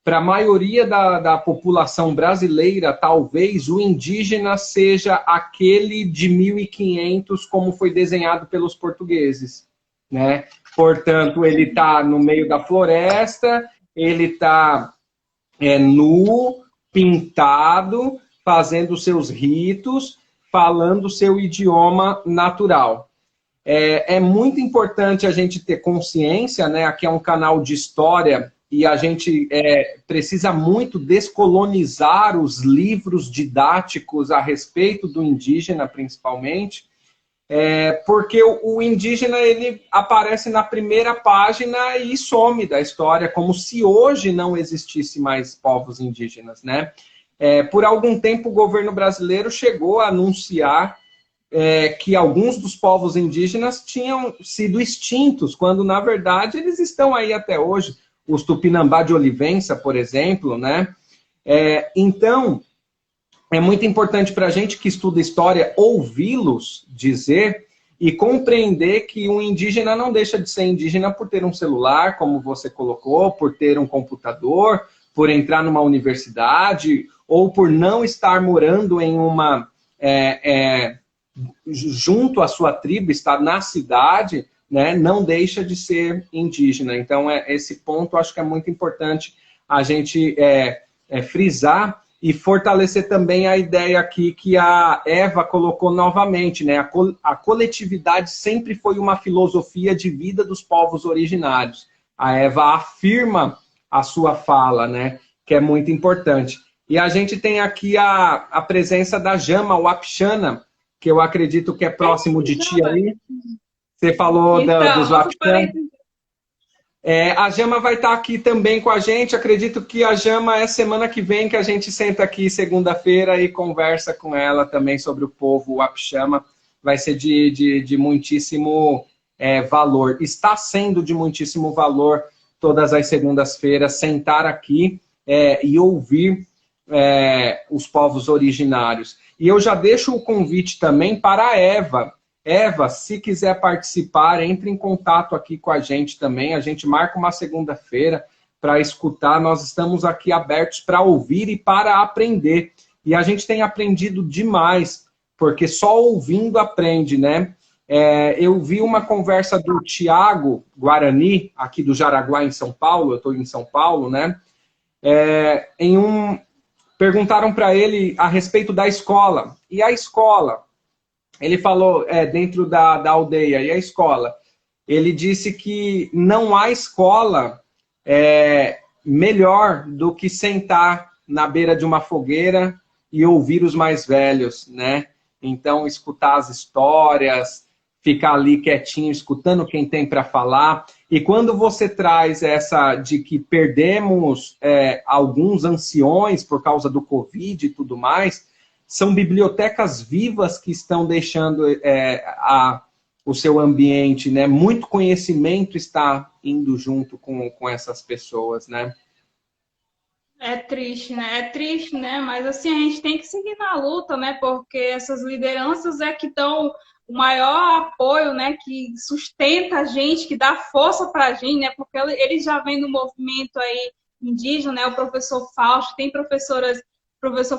[SPEAKER 1] para a maioria da população brasileira, talvez o indígena seja aquele de 1500, como foi desenhado pelos portugueses, né? Portanto, ele está no meio da floresta, ele está nu, pintado, fazendo seus ritos, falando o seu idioma natural. É muito importante a gente ter consciência, né? Aqui é um canal de história e a gente precisa muito descolonizar os livros didáticos a respeito do indígena, principalmente, porque o indígena ele aparece na primeira página e some da história, como se hoje não existisse mais povos indígenas, né? Por algum tempo, o governo brasileiro chegou a anunciar que alguns dos povos indígenas tinham sido extintos, quando, na verdade, eles estão aí até hoje. Os Tupinambá de Olivença, por exemplo, né? Então, é muito importante para a gente que estuda história ouvi-los dizer e compreender que um indígena não deixa de ser indígena por ter um celular, como você colocou, por ter um computador, por entrar numa universidade, ou por não estar morando em junto à sua tribo, estar na cidade, né, não deixa de ser indígena. Então, esse ponto acho que é muito importante a gente frisar e fortalecer também a ideia aqui que a Eva colocou novamente, né? A coletividade sempre foi uma filosofia de vida dos povos originários. A Eva afirma a sua fala, né? Que é muito importante. E a gente tem aqui a presença da Jama Wapixana, que eu acredito que é próximo de ti aí. Você falou então, dos Wapixana. A Jama vai estar aqui também com a gente. Acredito que a Jama é semana que vem que a gente senta aqui segunda-feira e conversa com ela também sobre o povo Wapixana. Vai ser de muitíssimo valor. Está sendo de muitíssimo valor todas as segundas-feiras sentar aqui e ouvir os povos originários. E eu já deixo o convite também para a Eva. Eva, se quiser participar, entre em contato aqui com a gente também. A gente marca uma segunda-feira para escutar, nós estamos aqui abertos para ouvir e para aprender. E a gente tem aprendido demais, porque só ouvindo aprende, né? Eu vi uma conversa do Tiago Guarani, aqui do Jaraguá, em São Paulo, eu estou em São Paulo, né? Perguntaram para ele a respeito da escola. E a escola, ele falou, dentro da aldeia, e a escola? Ele disse que não há escola melhor do que sentar na beira de uma fogueira e ouvir os mais velhos, né? Então, escutar as histórias, ficar ali quietinho, escutando quem tem para falar. E quando você traz essa de que perdemos alguns anciões por causa do Covid e tudo mais, são bibliotecas vivas que estão deixando o seu ambiente, né? Muito conhecimento está indo junto com essas pessoas, né?
[SPEAKER 2] É triste, né? É triste, né? Mas assim, a gente tem que seguir na luta, né? Porque essas lideranças que dão o maior apoio, né? Que sustenta a gente, que dá força para a gente, né? Porque eles já vêm do movimento aí indígena, né? O professor Fausto, tem professor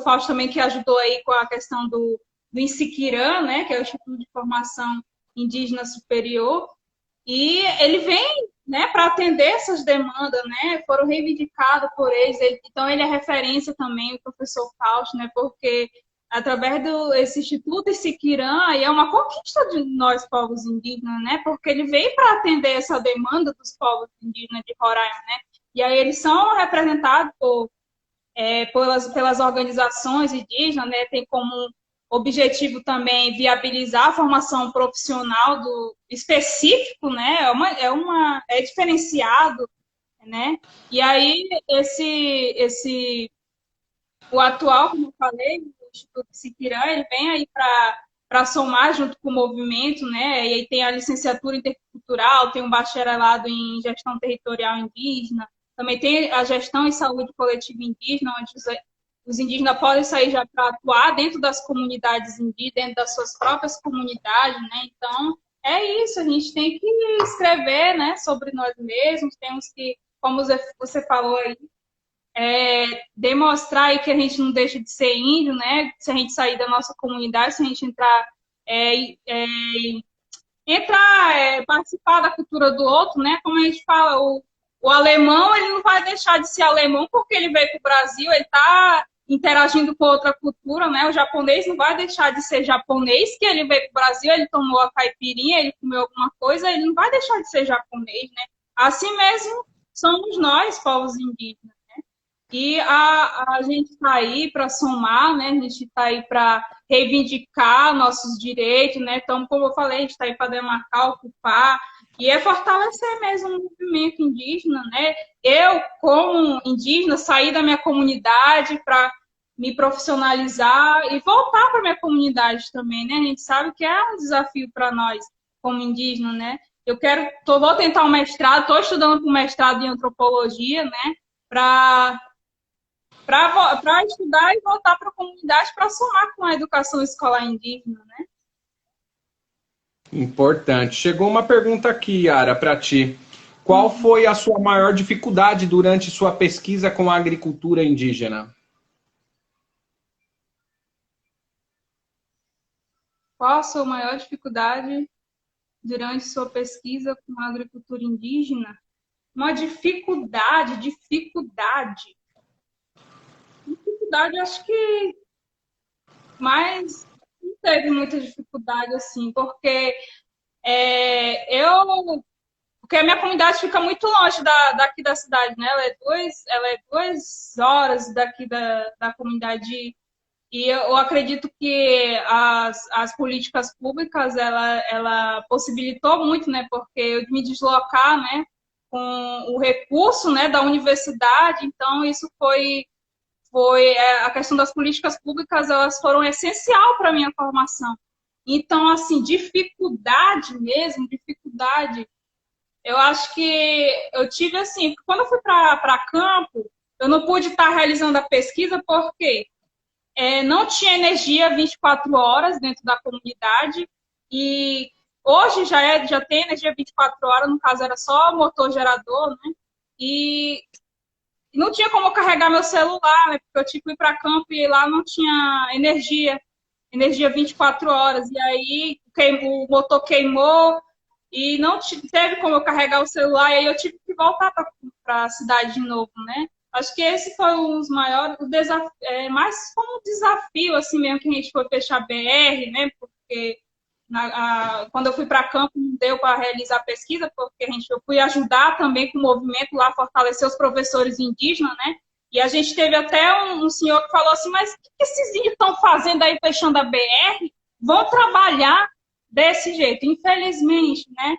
[SPEAKER 2] Fausto também que ajudou aí com a questão do Insiquirã, né? Que é o Instituto de Formação Indígena Superior. E ele vem, né, para atender essas demandas, né, foram reivindicadas por eles. Então, ele é referência também, o professor Fausto, né, porque através desse Instituto Siquirã, aí é uma conquista de nós, povos indígenas, né, porque ele veio para atender essa demanda dos povos indígenas de Roraima, né, e aí eles são representados pelas organizações indígenas, né, tem como objetivo também viabilizar a formação profissional específico, né? É diferenciado, né? E aí o atual, como eu falei, o Instituto Siquirã, ele vem aí para somar junto com o movimento, né? E aí tem a licenciatura intercultural, tem um bacharelado em gestão territorial indígena, também tem a gestão em saúde coletiva indígena, onde os indígenas podem sair já para atuar dentro das comunidades indígenas, dentro das suas próprias comunidades, né? Então, é isso, a gente tem que escrever, né, sobre nós mesmos, temos que, como você falou aí, demonstrar aí que a gente não deixa de ser índio, né? Se a gente sair da nossa comunidade, se a gente participar da cultura do outro, né? Como a gente fala, o alemão, ele não vai deixar de ser alemão porque ele veio para o Brasil, ele está interagindo com outra cultura, né? O japonês não vai deixar de ser japonês, que ele veio para o Brasil, ele tomou a caipirinha, ele comeu alguma coisa, ele não vai deixar de ser japonês, né? Assim mesmo somos nós, povos indígenas, né? E a gente está aí para somar, né? A gente está aí para reivindicar nossos direitos, né? Então, como eu falei, a gente está aí para demarcar, ocupar, e fortalecer mesmo o movimento indígena, né? Eu, como indígena, saí da minha comunidade para me profissionalizar e voltar para minha comunidade também, né? A gente sabe que é um desafio para nós, como indígena, né? Vou tentar um mestrado, estou estudando para um mestrado em antropologia, né? Para estudar e voltar para a comunidade para somar com a educação escolar indígena, né?
[SPEAKER 1] Importante. Chegou uma pergunta aqui, Yara, para ti. Qual foi a sua maior dificuldade durante sua pesquisa com a agricultura indígena?
[SPEAKER 2] Qual a sua maior dificuldade durante sua pesquisa com a agricultura indígena? Uma dificuldade, acho que mais não teve muita dificuldade, assim, porque porque a minha comunidade fica muito longe daqui da cidade, né? Ela é 2 horas daqui da comunidade. E eu acredito que as políticas públicas, ela possibilitou muito, né? Porque eu me deslocar, né? Com o recurso, né? Da universidade. Então, isso foi a questão das políticas públicas, elas foram essencial para a minha formação. Então, assim, dificuldade, eu acho que eu tive, assim, quando eu fui para campo, eu não pude estar realizando a pesquisa porque não tinha energia 24 horas dentro da comunidade e hoje já tem energia 24 horas, no caso era só motor gerador, né? E não tinha como eu carregar meu celular, né? Porque eu tive que ir para campo e lá não tinha energia 24 horas. E aí o motor queimou e não teve como eu carregar o celular, e aí eu tive que voltar para a cidade de novo, né? Acho que esse foi um dos maiores, mais como um desafio, assim mesmo, que a gente foi fechar BR, né? Porque quando eu fui para campo não deu para realizar a pesquisa, porque eu fui ajudar também com o movimento lá, fortalecer os professores indígenas, né? E a gente teve até um senhor que falou assim, mas o que esses índios estão fazendo aí fechando a BR? Vão trabalhar desse jeito, infelizmente, né?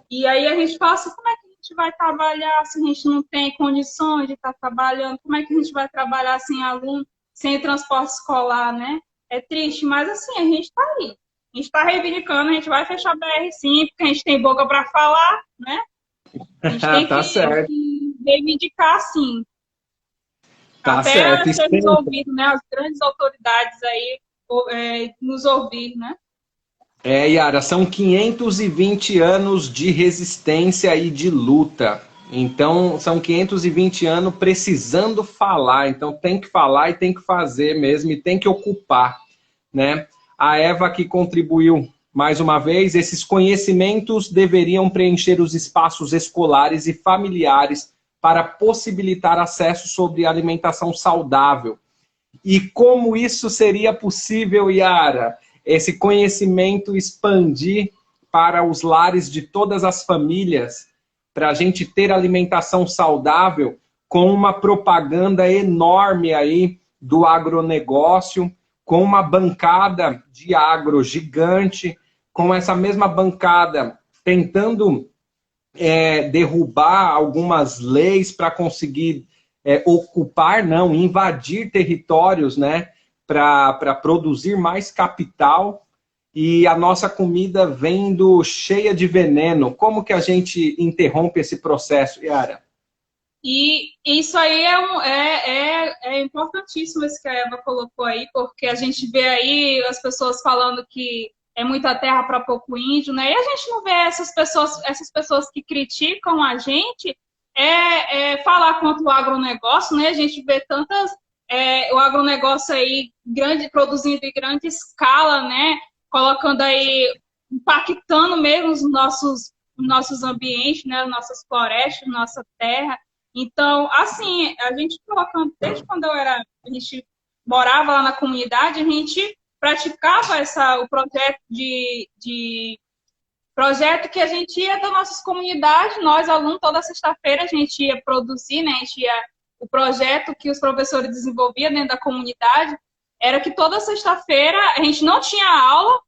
[SPEAKER 2] E aí a gente fala assim, como é que a gente vai trabalhar se a gente não tem condições de estar trabalhando? Como é que a gente vai trabalhar sem aluno, sem transporte escolar, né? É triste, mas assim, a gente está aí. A gente está reivindicando, a gente vai fechar a BR sim, porque a gente tem boca para falar, né? A gente tem
[SPEAKER 1] Tá certo.
[SPEAKER 2] que reivindicar sim.
[SPEAKER 1] Tá
[SPEAKER 2] Até
[SPEAKER 1] certo.
[SPEAKER 2] sermos ouvidos, né? As grandes autoridades aí nos ouvir, né?
[SPEAKER 1] Yara, são 520 anos de resistência e de luta. Então, são 520 anos precisando falar. Então, tem que falar e tem que fazer mesmo, e tem que ocupar, né? A Eva que contribuiu mais uma vez, esses conhecimentos deveriam preencher os espaços escolares e familiares para possibilitar acesso sobre alimentação saudável. E como isso seria possível, Yara? Esse conhecimento expandir para os lares de todas as famílias, para a gente ter alimentação saudável, com uma propaganda enorme aí do agronegócio, com uma bancada de agro gigante, com essa mesma bancada tentando derrubar algumas leis para conseguir ocupar, não, invadir territórios, né, para produzir mais capital, e a nossa comida vendo cheia de veneno. Como que a gente interrompe esse processo, Yara?
[SPEAKER 2] E isso aí é importantíssimo, isso que a Eva colocou aí, porque a gente vê aí as pessoas falando que é muita terra para pouco índio, né? E a gente não vê essas pessoas que criticam a gente falar contra o agronegócio, né? A gente vê o agronegócio aí produzindo em grande escala, né? Colocando aí, impactando mesmo os nossos ambientes, né? Nossas florestas, nossa terra. Então, assim, a gente colocando, desde quando a gente morava lá na comunidade, a gente praticava o projeto projeto que a gente ia das nossas comunidades, nós alunos, toda sexta-feira a gente ia produzir, né? O projeto que os professores desenvolviam dentro da comunidade era que toda sexta-feira a gente não tinha aula.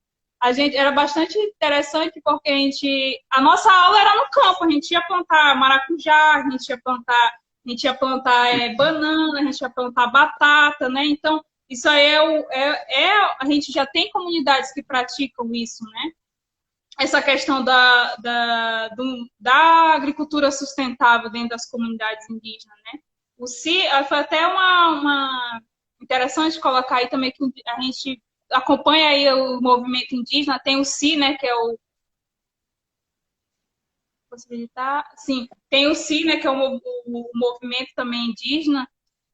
[SPEAKER 2] Era bastante interessante porque a nossa aula era no campo, a gente ia plantar maracujá, a gente ia plantar banana, a gente ia plantar batata, né? Então, isso aí a gente já tem comunidades que praticam isso, né? Essa questão da agricultura sustentável dentro das comunidades indígenas, né? Foi até uma interessante colocar aí também que a gente acompanha aí o movimento indígena, tem o CI, né, que é o possibilitar, sim, tem o CI, né, que é o movimento também indígena,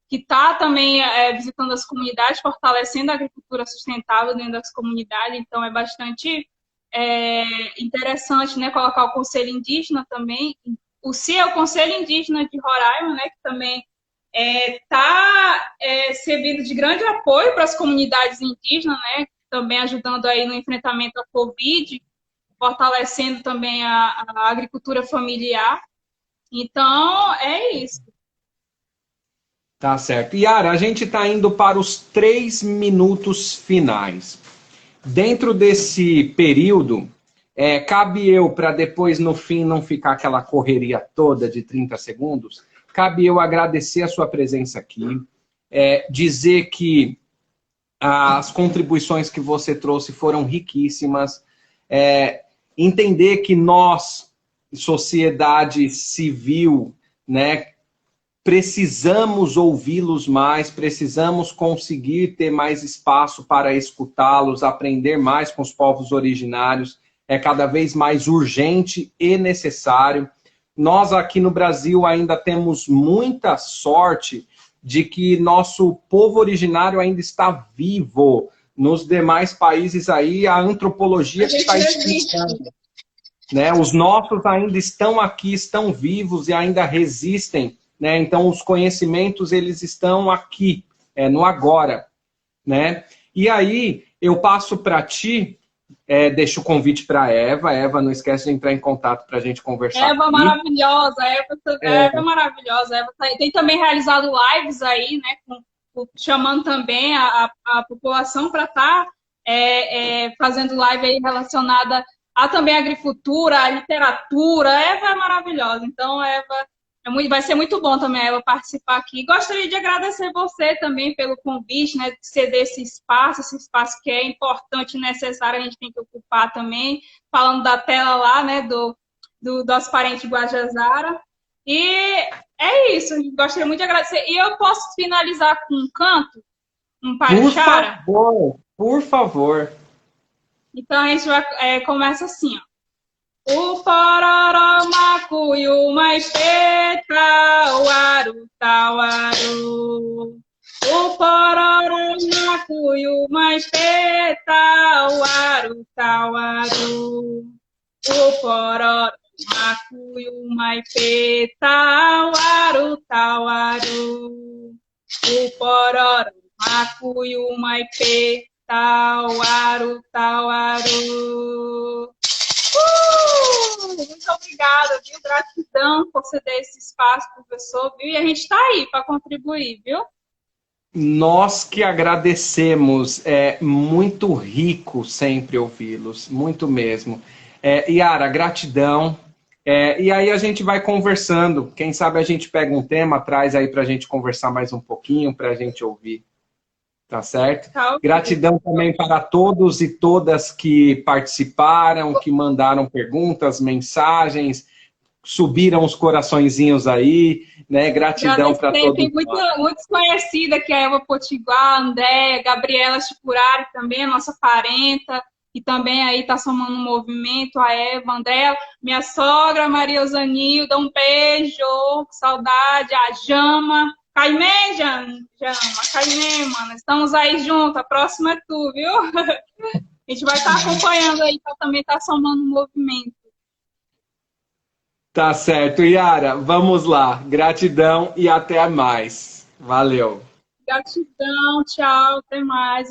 [SPEAKER 2] que está também visitando as comunidades, fortalecendo a agricultura sustentável dentro das comunidades, então é bastante interessante, né, colocar o Conselho Indígena também. O CI é o Conselho Indígena de Roraima, né, que também está servindo de grande apoio para as comunidades indígenas, né? Também ajudando aí no enfrentamento à Covid, fortalecendo também a agricultura familiar. Então, é isso.
[SPEAKER 1] Tá certo. Yara, a gente está indo para os 3 minutos finais. Dentro desse período, cabe eu, para depois no fim não ficar aquela correria toda de 30 segundos, cabe eu agradecer a sua presença aqui, dizer que as contribuições que você trouxe foram riquíssimas, entender que nós, sociedade civil, né, precisamos ouvi-los mais, precisamos conseguir ter mais espaço para escutá-los, aprender mais com os povos originários, é cada vez mais urgente e necessário. nós aqui no Brasil ainda temos muita sorte de que nosso povo originário ainda está vivo. Nos demais países aí, a antropologia que está extinguindo. Né? Os nossos ainda estão aqui, estão vivos e ainda resistem. Né? Então, os conhecimentos, eles estão aqui, no agora. Né? E aí, eu passo para ti, deixo o convite para a Eva. Eva, não esquece de entrar em contato para a gente conversar.
[SPEAKER 2] Eva
[SPEAKER 1] aqui.
[SPEAKER 2] maravilhosa, Eva maravilhosa. Eva tem também realizado lives aí, né? Chamando também a população para estar fazendo live aí relacionada a também a agricultura, a literatura. Eva é maravilhosa. Então, Eva, vai ser muito bom também a Eva participar aqui. Gostaria de agradecer você também pelo convite, né? De ceder esse espaço que é importante e necessário, a gente tem que ocupar também. Falando da tela lá, né? Das parentes Guajajara. E é isso, gostaria muito de agradecer. E eu posso finalizar com um canto? Um Paixara?
[SPEAKER 1] Por favor.
[SPEAKER 2] Então a gente começa assim, ó. O pororó macuio mais teta, o aru tauaru. O pororó macuio mais teta, o aru tauaru. O pororó macuio mais teta, o aru tauaru. O pororó macuio mais teta, o aru tauaru. Muito obrigada, viu? Gratidão por ceder esse espaço, professor, viu? E a gente está aí para contribuir, viu?
[SPEAKER 1] Nós que agradecemos, é muito rico sempre ouvi-los, muito mesmo. Yara, gratidão. E aí a gente vai conversando, quem sabe a gente pega um tema, traz aí para a gente conversar mais um pouquinho, para a gente ouvir. Tá certo?
[SPEAKER 2] Tá,
[SPEAKER 1] gratidão também para todos e todas que participaram, que mandaram perguntas, mensagens, subiram os coraçõezinhos aí, né? Gratidão para todos.
[SPEAKER 2] Tem muitos conhecidos aqui, a Eva Potiguar, a Andréia, Gabriela Chicurari também, a nossa parenta, e também aí está somando um movimento, a Eva, a Andréia, minha sogra, Maria Osanilda, um beijo, saudade, a Jama. Caimê, Jama, Caimê, mano, estamos aí juntos, a próxima é tu, viu? A gente vai estar acompanhando aí, para também estar somando um movimento.
[SPEAKER 1] Tá certo, Yara, vamos lá, gratidão e até mais. Valeu.
[SPEAKER 2] Gratidão, tchau, até mais.